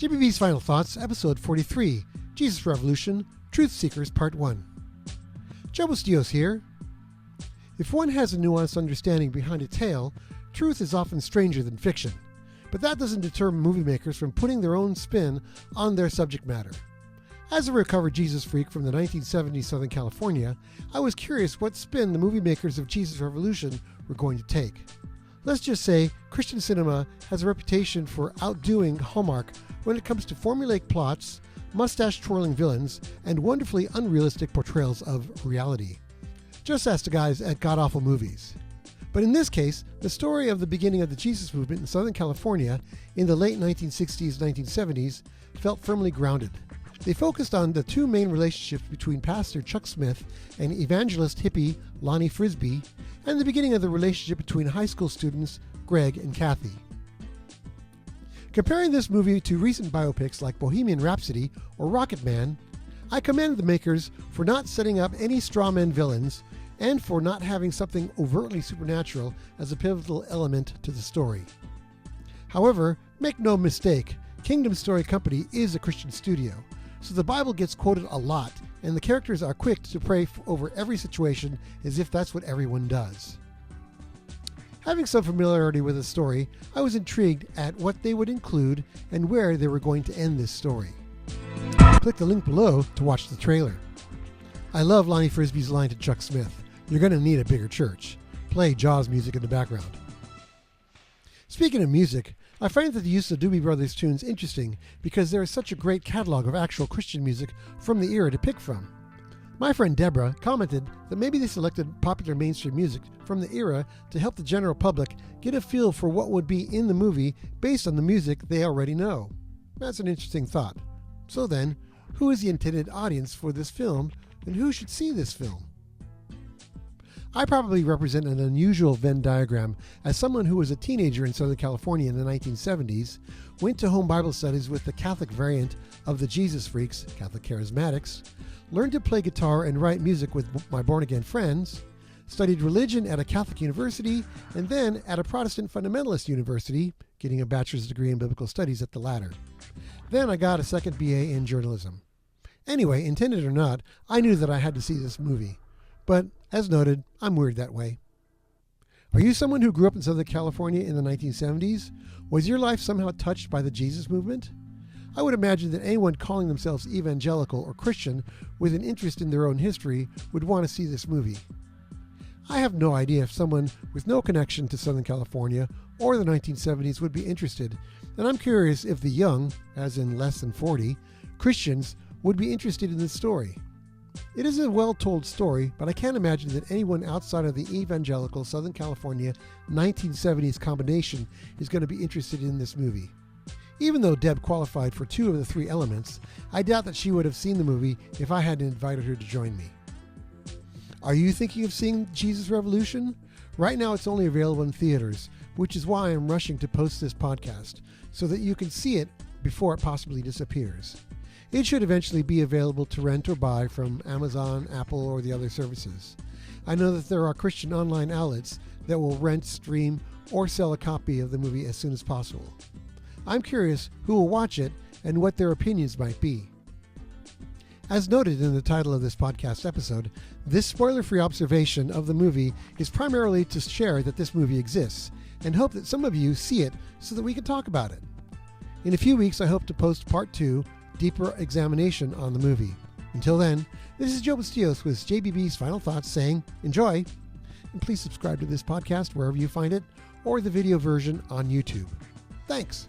JBB's Final Thoughts, Episode 43, Jesus Revolution, Truth Seekers, Part 1. Joe Bustillos here. If one has a nuanced understanding behind a tale, truth is often stranger than fiction. But that doesn't deter movie makers from putting their own spin on their subject matter. As a recovered Jesus freak from the 1970s Southern California, I was curious what spin the movie makers of Jesus Revolution were going to take. Let's just say Christian cinema has a reputation for outdoing Hallmark when it comes to formulaic plots, mustache-twirling villains, and wonderfully unrealistic portrayals of reality. Just ask the guys at God Awful Movies. But in this case, the story of the beginning of the Jesus movement in Southern California in the late 1960s, 1970s felt firmly grounded. They focused on the two main relationships between Pastor Chuck Smith and evangelist hippie Lonnie Frisbee, and the beginning of the relationship between high school students Greg and Kathy. Comparing this movie to recent biopics like Bohemian Rhapsody or Rocket Man, I commend the makers for not setting up any strawman villains and for not having something overtly supernatural as a pivotal element to the story. However, make no mistake, Kingdom Story Company is a Christian studio, so the Bible gets quoted a lot, and the characters are quick to pray over every situation as if that's what everyone does. Having some familiarity with the story, I was intrigued at what they would include and where they were going to end this story. Click the link below to watch the trailer. I love Lonnie Frisbee's line to Chuck Smith, "You're going to need a bigger church. Play Jaws music in the background." Speaking of music, I find that the use of Doobie Brothers tunes interesting because there is such a great catalog of actual Christian music from the era to pick from. My friend Deborah commented that maybe they selected popular mainstream music from the era to help the general public get a feel for what would be in the movie based on the music they already know. That's an interesting thought. So then, who is the intended audience for this film, and who should see this film? I probably represent an unusual Venn diagram as someone who was a teenager in Southern California in the 1970s, went to home Bible studies with the Catholic variant of the Jesus Freaks, Catholic Charismatics, learned to play guitar and write music with my born-again friends, studied religion at a Catholic university, and then at a Protestant fundamentalist university, getting a bachelor's degree in biblical studies at the latter. Then I got a second BA in journalism. Anyway, intended or not, I knew that I had to see this movie. But, as noted, I'm weird that way. Are you someone who grew up in Southern California in the 1970s? Was your life somehow touched by the Jesus movement? I would imagine that anyone calling themselves evangelical or Christian with an interest in their own history would want to see this movie. I have no idea if someone with no connection to Southern California or the 1970s would be interested, and I'm curious if the young, as in less than 40, Christians would be interested in this story. It is a well-told story, but I can't imagine that anyone outside of the evangelical Southern California 1970s combination is going to be interested in this movie. Even though Deb qualified for 2 of the 3 elements, I doubt that she would have seen the movie if I hadn't invited her to join me. Are you thinking of seeing Jesus Revolution? Right now it's only available in theaters, which is why I'm rushing to post this podcast, so that you can see it before it possibly disappears. It should eventually be available to rent or buy from Amazon, Apple, or the other services. I know that there are Christian online outlets that will rent, stream, or sell a copy of the movie as soon as possible. I'm curious who will watch it and what their opinions might be. As noted in the title of this podcast episode, this spoiler-free observation of the movie is primarily to share that this movie exists and hope that some of you see it so that we can talk about it. In a few weeks, I hope to post Part 2, deeper examination on the movie. Until then, this is Joe Bustillos with JBB's Final Thoughts saying, enjoy, and please subscribe to this podcast wherever you find it, or the video version on YouTube. Thanks.